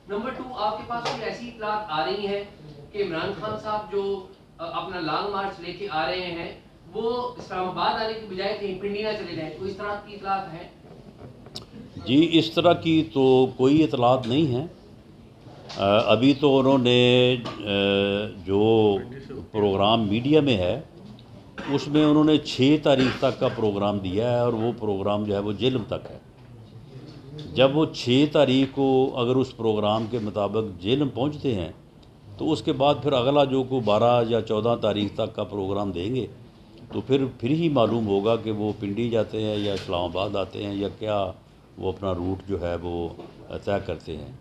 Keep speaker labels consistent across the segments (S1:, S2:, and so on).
S1: Number 2، آپ کے پاس کوئی ایسی اطلاعات آ رہی ہیں کہ عمران خان صاحب جو اپنا لانگ مارچ لے کے آ رہے ہیں وہ اسلام آباد آنے کی بجائے کہیں پنڈی نہ چلے جائیں؟ کوئی اس طرح کی اطلاعات ہیں؟
S2: جی اس طرح کی تو کوئی اطلاعات نہیں ہیں۔ ابھی تو انہوں نے جو پروگرام میڈیا میں ہے اس میں انہوں نے 6 تاریخ تک کا پروگرام دیا ہے، اور وہ پروگرام جو ہے وہ جہلم تک ہے۔ جب وہ 6 تاریخ کو اگر اس پروگرام کے مطابق جہلم پہنچتے ہیں تو اس کے بعد پھر اگلا جو کو 12 یا 14 تاریخ تک کا پروگرام دیں گے تو پھر ہی معلوم ہوگا کہ وہ پنڈی جاتے ہیں یا اسلام آباد آتے ہیں یا کیا وہ اپنا روٹ جو ہے وہ طے کرتے ہیں۔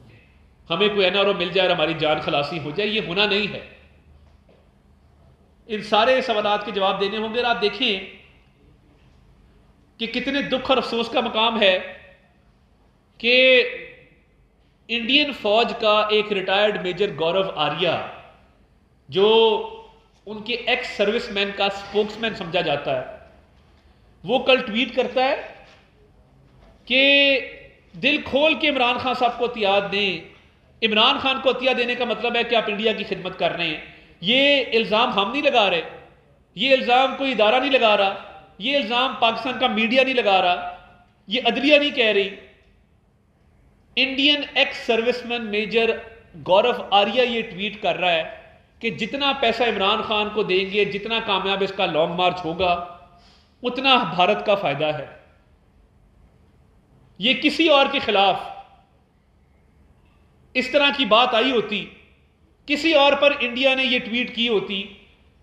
S3: ہمیں کوئی این آر او مل جائے اور ہماری جان خلاصی ہو جائے، یہ ہونا نہیں ہے۔ ان سارے سوالات کے جواب دینے ہوں گے، اور آپ دیکھیں کہ کتنے دکھ اور افسوس کا مقام ہے کہ انڈین فوج کا ایک ریٹائرڈ میجر گورو آریہ، جو ان کے ایکس سروس مین کا سپوکس مین سمجھا جاتا ہے، وہ کل ٹویٹ کرتا ہے کہ دل کھول کے عمران خان صاحب کو عطیات دیں۔ عمران خان کو عطیہ دینے کا مطلب ہے کہ آپ انڈیا کی خدمت کر رہے ہیں۔ یہ الزام ہم نہیں لگا رہے، یہ الزام کوئی ادارہ نہیں لگا رہا، یہ الزام پاکستان کا میڈیا نہیں لگا رہا، یہ عدلیہ نہیں کہہ رہی۔ انڈین ایکس سروس مین میجر گورو آریہ یہ ٹویٹ کر رہا ہے کہ جتنا پیسہ عمران خان کو دیں گے، جتنا کامیاب اس کا لانگ مارچ ہوگا، اتنا بھارت کا فائدہ ہے۔ یہ کسی اور کے خلاف اس طرح کی بات آئی ہوتی، کسی اور پر انڈیا نے یہ ٹویٹ کی ہوتی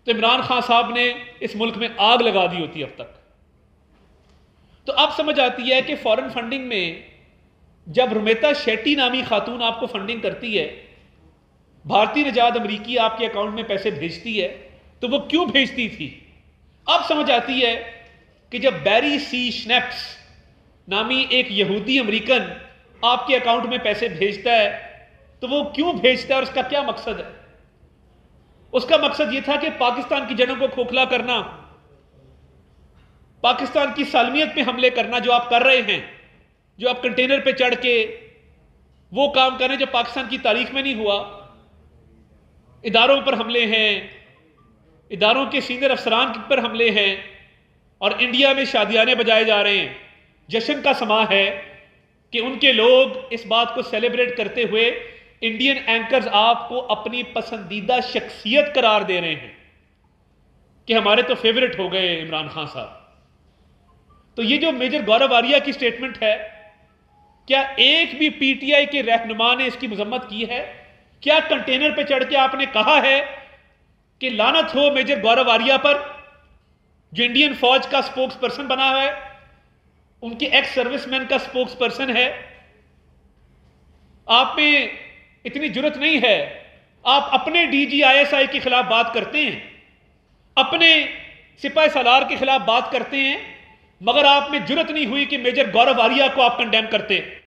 S3: تو عمران خان صاحب نے اس ملک میں آگ لگا دی ہوتی اب تک۔ تو اب سمجھ آتی ہے کہ فارن فنڈنگ میں جب رومیتا شیٹی نامی خاتون آپ کو فنڈنگ کرتی ہے، بھارتی نژاد امریکی آپ کے اکاؤنٹ میں پیسے بھیجتی ہے، تو وہ کیوں بھیجتی تھی؟ اب سمجھ آتی ہے کہ جب بیری سی شنیپس نامی ایک یہودی امریکن آپ کے اکاؤنٹ میں پیسے بھیجتا ہے تو وہ کیوں بھیجتا ہے اور اس کا کیا مقصد ہے؟ اس کا مقصد یہ تھا کہ پاکستان کی جڑوں کو کھوکھلا کرنا، پاکستان کی سالمیت پہ حملے کرنا، جو آپ کر رہے ہیں، جو آپ کنٹینر پہ چڑھ کے وہ کام کریں جو پاکستان کی تاریخ میں نہیں ہوا۔ اداروں پر حملے ہیں، اداروں کے سینئر افسران پر حملے ہیں، اور انڈیا میں شادیانے بجائے جا رہے ہیں۔ جشن کا سما ہے کہ ان کے لوگ اس بات کو سیلیبریٹ کرتے ہوئے انڈین اینکرز آپ کو اپنی پسندیدہ شخصیت قرار دے رہے ہیں کہ ہمارے تو فیورٹ ہو گئے عمران خان صاحب۔ تو یہ جو میجر گورو آریہ کی سٹیٹمنٹ ہے، کیا ایک بھی پی ٹی آئی کے رہنما نے اس کی مذمت کی ہے؟ کیا کنٹینر پہ چڑھ کے آپ نے کہا ہے کہ لعنت ہو میجر گورو آریہ پر، جو انڈین فوج کا سپوکس پرسن بنا ہوا ہے، ان کے ایکس سروس مین کا سپوکس پرسن ہے؟ آپ میں اتنی جرت نہیں ہے، آپ اپنے D G I S I کے خلاف بات کرتے ہیں، اپنے سپاہ سالار کے خلاف بات کرتے ہیں، مگر آپ میں جرت نہیں ہوئی کہ میجر گورو آریہ کو آپ کنڈیم کرتے۔